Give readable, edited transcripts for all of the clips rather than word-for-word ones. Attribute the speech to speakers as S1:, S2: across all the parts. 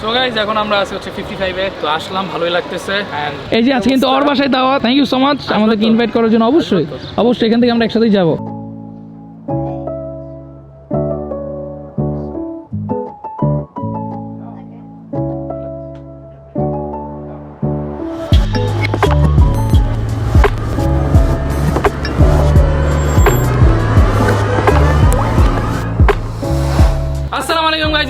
S1: So guys এখন আমরা আছি হচ্ছে 55 এ তো আসলাম ভালোই লাগতেছে এই যে আজকে কিন্তু ওর বাসায় দাওয়াত থ্যাংক ইউ সো মাচ আমাদেরকে ইনভাইট করার জন্য অবশ্যই এখান থেকে আমরা একসাথেই যাব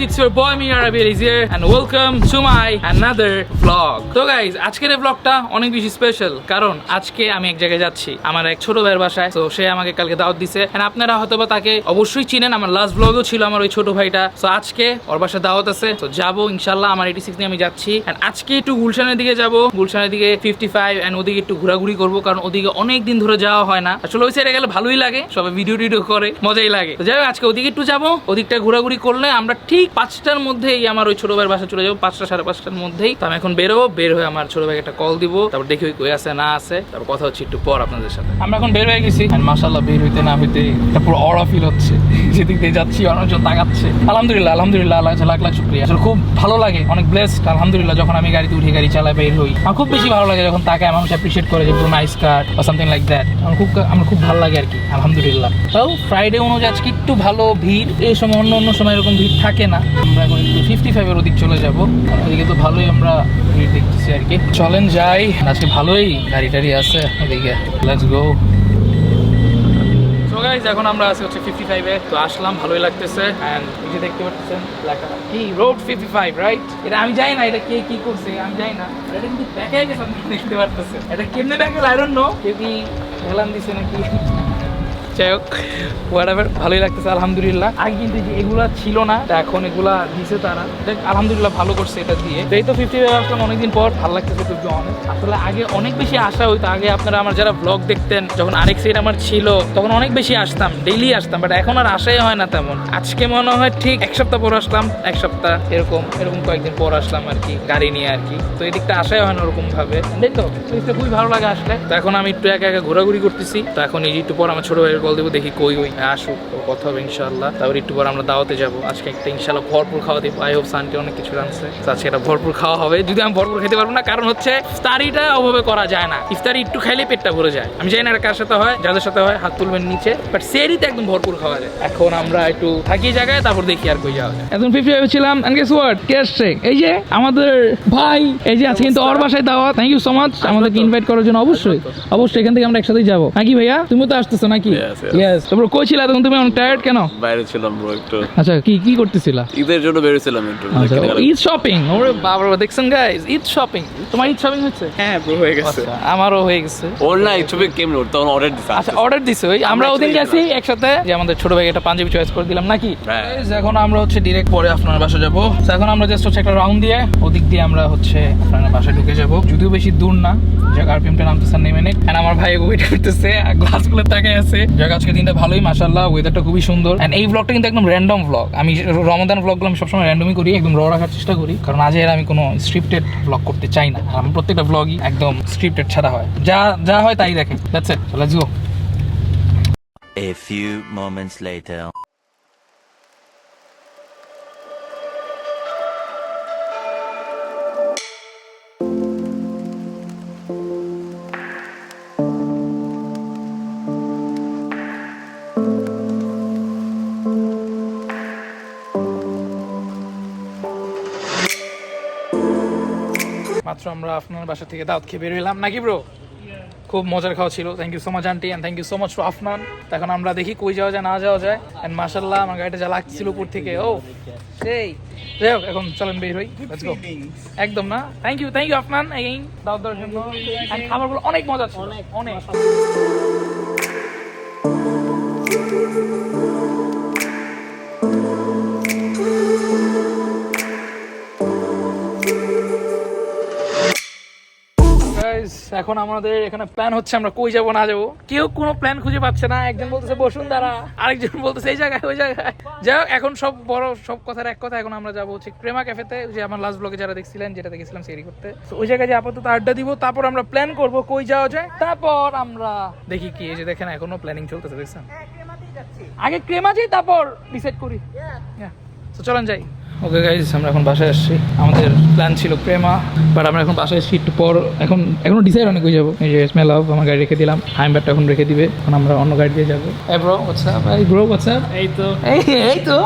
S1: It's your boy Mir Rabil is here and welcome to my another vlog. তো গাইজ আজকের এই ব্লগটা অনেক বেশি স্পেশাল কারণ আজকে আমি এক জায়গায় যাচ্ছি আমার এক ছোট ভাইয়ের বাসায়। তো সে আমাকে কালকে দাওয়াত দিছে and আপনারা হয়তোবা তাকে অবশ্যই চিনেন, আমার লাস্ট ব্লগও ছিল আমার ওই ছোট ভাইটা। তো আজকে ওর বাসায় দাওয়াত আছে, তো যাবো ইনশাআল্লাহ। আমার 86 নিয়ে আমি যাচ্ছি and আজকে একটু গুলশানের দিকে যাব, গুলশানের দিকে 55 and ওদিকে একটু ঘোরাঘুরি করবো কারণ ওদিকে অনেক দিন ধরে যাওয়া হয় না। আসলে ওই সাইডে গেলে ভালোই লাগে, সবাই ভিডিও টিডিও করে মজাই লাগে। তো যাই হোক আজকে ওদিকে একটু যাবো, ওদিকটা ঘোরাঘুরি করলে আমরা ঠিক 5টার মধ্যেই আমার ওই ছোট ভাইয়ের বাসা চলে যাবো, 5টা 5:30টার মধ্যেই। তো আমি এখন বেরোবো, বের হয়ে আমার ছোট ভাইকে একটা কল দিব, তারপর দেখি ওই কই আছে না আছে, তারপর কথা হচ্ছে একটু পর আপনাদের সাথে। আমরা এখন বের হয়ে গেছি আর মাশাআল্লাহ বের হইতে না হইতে একটা পুরো অরা ফিল হচ্ছে, যেদিক দিয়ে যাচ্ছি অনেকজন তাকাচ্ছে। আলহামদুলিল্লাহ আলহামদুলিল্লাহ, আল্লাহ লাখ লাখ শুকরিয়া। আসলে খুব ভালো লাগে, অনেক ব্লেসড আলহামদুলিল্লাহ। যখন আমি গাড়িতে উঠে গাড়ি চালাই বের হই আমার খুব বেশি ভালো লাগে যখন তাকায় মানুষ অ্যাপ্রিশিয়েট করে যে পুরো নাইস কার বা সামথিং লাইক দ্যাট। আমার খুব ভালো লাগে আর কি আলহামদুলিল্লাহ। তাও ফ্রাইডে অনুযায়ী আজকে একটু ভালো ভিড়, এই সময় অন্য সময় এরকম ভিড় থাকে না। আমরা এখন একটু 55 এর ওদিক চলে যাবো, ওদিকে তো ভালোই আমরা ভিড় দেখতেছি আর কি। চলেন যাই, আজকে ভালোই গাড়ি টাড়ি আছে ওদিকে, লেটস গো। সো গাইস এখন আমরা আছি হচ্ছে 55 এ, তো আসলাম ভালোই লাগতেছে এন্ড এই যে দেখতে পাচ্ছেন লেখা কি রোড 55 রাইট। এটা আমি জানি না এটা কে কি করছে, আমি জানি না, এটা কিন্তু ব্যাকে গেছে আপনি দেখতে পাচ্ছেন। এটা কেমনে ব্যাকে আই ডোন্ট নো, কে কি হেলান দিছে নাকি, যাই হোক হোয়াটএভার, ভালোই লাগতেছে আলহামদুলিল্লাহ। আগে কিন্তু এগুলা ছিল না, এখন এগুলা দিছে তারা, দেখ আলহামদুলিল্লাহ ভালো করছে এটা দিয়ে। এই তো 55 আসলাম অনেকদিন পর, ভালো লাগতেছে খুব অনেক। আসলে আগে অনেক বেশি আসা হইতো, আগে আপনারা আমার যারা ব্লগ দেখতেন যখন আরেক সাইড আমার ছিল তখন অনেক বেশি আসতাম, ডেইলি আসতাম, বাট এখন আর আসাই হয় না তেমন। আজকে মনে হয় ঠিক এক সপ্তাহ পর আসলাম, এক সপ্তাহ এরকম কয়েকদিন পর আসলাম আর কি গাড়ি নিয়ে আর কি। তো এদিকটা আসাই হয় না ওরকম ভাবে, তাই তো খুবই ভালো লাগে আসলে। তো এখন আমি একটু একা একা ঘোরাঘুরি করতেছি। তো এখন এই একটু পর আমার ছোট ভাইয়ের কল দেবো, দেখি কই আসুক, কথা হবে ইনশাআল্লাহ। তারপর একটু পর আমরা দাওয়াতে যাবো, আজকে একটা ইনশাআল্লাহ ভরপুর খাওয়া দিব। আই হোপ সানকে অনেক কিছু রানছে, আজকে এটা ভরপুর খাওয়া হবে। যদি আমি ভরপুর খেতে পারবো না, কারণ হচ্ছে ইফতারিটা অভাবে করা যায় না, ইফতারি একটু খাইলে পেটটা ভরে যায়। আমি জানি না এটা কার সাথে হয়, যাদের সাথে হয় হাত তুলবেন নিচে, বাট সেরিতে একদম ভরপুর খাওয়া যায়। এখন আমরা একটু থাকি জায়গায়, তারপর দেখি আর কই যাওয়া যায়। এখন 55 ছিলাম এন্ড গেস হোয়াট, কে আসছে? এই যে আমাদের ভাই, এই যে আজকে কিন্তু ওর বাসায় দাওয়াত, থ্যাংক ইউ সো মাচ আমাদেরকে ইনভাইট করার জন্য। অবশ্যই এখান থেকে আমরা একসাথেই যাবো নাকি ভাইয়া? তুমি তো আসতেছো নাকি? ইয়েস। তারপর কই ছিলা তখন তুমি? অনেক টায়ার্ড কেন?
S2: বাইরে ছিলাম ব্রো একটু।
S1: আচ্ছা কি করতেছিলা?
S2: ঈদের জন্য বের হইছিলাম একটু।
S1: ঈদ শপিং? ওরে বাবা দেখছেন গাইস, ঈদ শপিং। তোমার ঈদ শপিং হচ্ছে?
S2: হ্যাঁ ব্রো হয়ে গেছে।
S1: আমারও হয়ে গেছে।
S2: ওর না ঈদ শপিং কেমন ওর তখন অর্ডার দিছে।
S1: আচ্ছা অর্ডার দিছে, ওই আমরা ওদিন গেছি একসাথে, যে আমাদের ছোট ভাই একটা পাঞ্জাবি চয়েস করে দিলাম নাকি। এখন আমরা হচ্ছে ডিরেক্ট পরে আপনার বাসা যাবো। এখন আমরা জাস্ট হচ্ছে একটা রাউন্ড দিয়ে ওদিক দিয়ে আমরা হচ্ছে আপনার বাসায় ঢুকে যাবো, যদিও বেশি দূর না। যাক আরপিএমটা নামতেছে নেমে নেট, এন্ড আমার ভাই ওয়েট করতেছে গ্লাসগুলো তাকায় আছে। যাক আজকে দিনটা ভালোই মাশাআল্লাহ, ওয়েদারটা খুবই সুন্দর। এন্ড এই ব্লগটা কিন্তু একদম র্যান্ডম ব্লগ। আমি রমাদান ব্লগগুলো আমি সবসময় র্যান্ডমই করি, একদম র রাখার চেষ্টা করি, কারণ আজ এর আমি কোনো স্ক্রিপ্টেড ব্লগ করতে চাই না। আমি প্রত্যেকটা ব্লগই একদম স্ক্রিপ্টেড ছাড়া হয়, যা হয় তাই দেখে। That's it, let's go.
S3: A few moments later.
S1: মাত্র আমরা আপনার বাসা থেকে দাওয়াত খেয়ে বের হইলাম নাকি ব্রো? খুব মজার খাওয়া ছিল, thank you so much aunty and thank you so much to Afnan. এখন আমরা দেখি কই যাওয়া যায় না যাওয়া যায়। এন্ড মাশাআল্লাহ আমার গাড়িটা যা লাগছিল উপর থেকে, ও সেই। যাই হোক এখন চলেন বের হই, লেটস গো। একদম না, থ্যাংক ইউ আফনান এগেইন দাওয়াত দেওয়ার জন্য। এন্ড খাবারগুলো অনেক মজা ছিল, অনেক। এখন আমাদের এখানে প্ল্যান হচ্ছে আমরা কই যাবো না যাবো, কেউ কোনো প্ল্যান খুঁজে পাচ্ছে না। একজন বলতেছে বসুন্ধরা, আরেকজন বলতেছে এই জায়গায় ওই জায়গায়। যাই হোক এখন সব কথার এক কথা, এখন আমরা যাবো হচ্ছে প্রেমা ক্যাফেতে, যে আমার লাস্ট ব্লগে যারা দেখছিলেন, যেটা দেখেছিলাম সেরি করতে। ওই জায়গায় যে আপাতত আড্ডা দিব, তারপর আমরা প্ল্যান করবো কই যাওয়া যায়, তারপর আমরা দেখি কি। এই যে দেখেন এখনো প্ল্যানিং চলতেছে, দেখছেন? আগে ক্রেমা যাই তারপর ডিসাইড করি। তো চলেন যাই। ওকে গাইজ, আমরা এখন বাসায় আসছি। আমাদের প্ল্যান ছিল প্রেমা, বাট আমরা এখন বাসায় এসেছি একটু পর। এখনো ডিসাইড অনেক হয়ে যাবো। এই যে স্মেল অফ আমার গাড়ি রেখে দিলাম, হাইমব্যাগটা এখন রেখে দিবে। এখন আমরা অন্য গাড়ি দিয়ে যাবো। এই ব্রো হোয়াটসঅ্যাপ, এই ব্রো হোয়াটসঅ্যাপ, এই তো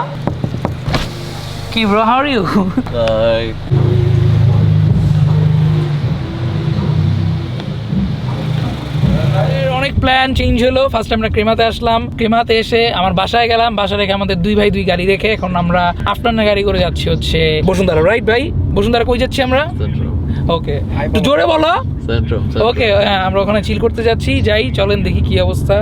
S1: কি ব্রো, হাউ আর ইউ? অনেক প্ল্যান চেঞ্জ হলো। ফার্স্ট আমরা ক্রেমাতে আসলাম, ক্রেমাতে এসে আমার বাসায় গেলাম, বাসা রেখে আমাদের দুই ভাই দুই গাড়ি রেখে এখন আমরা আফটারনুন গাড়ি করে যাচ্ছি হচ্ছে বসুন্ধরা। রাইট ভাই, বসুন্ধরা কই যাচ্ছি আমরা? ওকে, একটু জোরে বলো। ওকে, হ্যাঁ আমরা ওখানে চিল করতে যাচ্ছি। যাই, চলেন দেখি কি অবস্থা।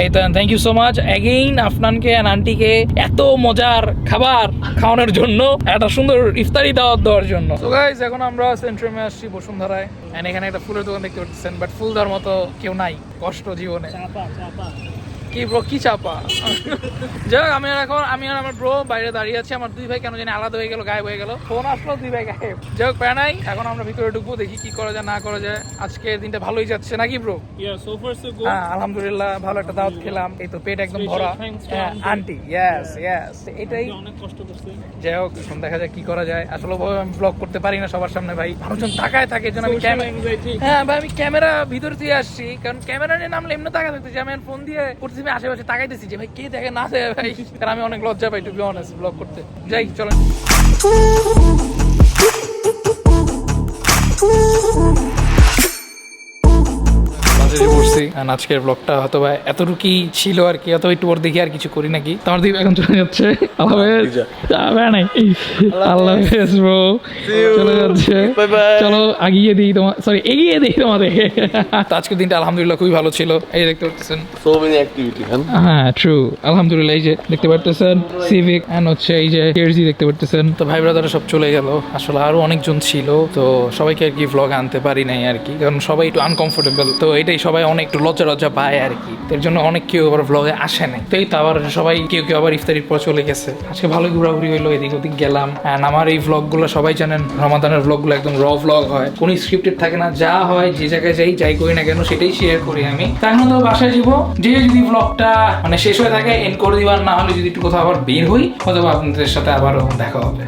S1: এই তো thank you so much again আফনানকে অ্যান্ড আন্টিকে এত মজার খাবার খাওয়ানোর জন্য, একটা সুন্দর ইফতারি দাওয়াত দেওয়ার জন্য। তো গাইস, এখন আমরা সেন্ট্রামে আসছি বসুন্ধরায়, এন্ড এখানে একটা ফুলের দোকান দেখতে পাচ্ছেন, বাট ফুল দেওয়ার মতো কেউ নাই, কষ্ট জীবনে। কি ব্রো, কি চাপা? যাই হোক, আমি আর আমার ব্রো বাইরে দাঁড়িয়ে আছি। আমার দুই ভাই কেন জানি আলাদা হয়ে গেল, গায়েব হয়ে গেল। ফোন আসলো, দুই ভাই গায়েব। যাই হোক, প্যারা নাই। এখন আমরা ভিতরে ঢুকবো, দেখি কি করা যায় না করা যায়। আজকের দিনটা ভালোই যাচ্ছে নাকি ব্রো? হ্যাঁ আলহামদুলিল্লাহ, ভালো একটা দাওয়াত খেলাম। এই তো পেট একদম ভরা। হ্যাঁ আন্টি, ইয়েস ইয়েস, এটাই অনেক কষ্ট করছে। যাই হোক, এখন দেখা যায় কি করা যায়। আসলে আমি ব্লগ করতে পারি না সবার সামনে ভাই, মানুষজন তাকায় থাকে, যেন আমি হ্যাঁ ভাই, আমি ক্যামেরা ভিতর দিয়ে আসছি, কারণ ক্যামেরা নিয়ে নামলে এমনি তাকায় থাকতেছি। আমি ফোন দিয়ে করতেছি, আমি আশেপাশে তাকাইতেছি যে ভাই কে দেখে না দেখে ভাই, কারণ আমি অনেক লজ্জা পাই টু বি অনেস্ট ব্লগ করতে। যাই চলেন। আজকের ব্লগটা হয়তো বা এতটুকুই ছিল আর কি, অথবা একটু পর দেখি আর কিছু করি নাকি। তোমার দিকে এখন চলে যাচ্ছে, আল্লাহ হাফেজ ব্রো, চলে যাচ্ছে। চলো এগিয়ে দিই তোমাদের। আজকের দিনটা আলহামদুলিল্লাহ খুবই ভালো ছিল। এই যে দেখতে পাচ্ছেন
S2: সো মেনি অ্যাক্টিভিটি।
S1: হ্যাঁ ট্রু, আলহামদুলিল্লাহ। এই যে দেখতে পাচ্ছেন সিভিক এন্ড হচ্ছে এই যে কেআরজি দেখতে পাচ্ছেন। তো ভাই ব্রাদাররা সব চলে গেল, আসলে আরো অনেকজন ছিল, তো সবাইকে আর কি ভ্লগ আনতে পারি নাই আর কি, কারণ সবাই একটু আনকমফোর্টেবল। তো এটাই, সবাই অনেক একটু লজ্জা পায় আর কি, এর জন্য অনেক কেউ আবার ভ্লগে আসে নাই। তো এই তো আবার সবাই কেউ আবার ইফতারির পর চলে গেছে। আজকে ভালোই ঘোরাঘুরি হইলো, এদিক ওদিক গেলাম। অ্যান্ড আমার এই ভ্লগগুলো সবাই জানেন, রমাদানের ভ্লগগুলো একদম র ভ্লগ হয়, কোনো স্ক্রিপ্টেড থাকে না। যা হয়, যে জায়গায় যাই করি না কেন সেটাই শেয়ার করি আমি। তার মধ্যে বাসায় যাবো, যে যদি ভ্লগটা মানে শেষ হয়ে থাকে এন্ড করে দিবার, না হলে যদি একটু কোথাও আবার বের হই, অথবা আপনাদের সাথে আবারও দেখা হবে।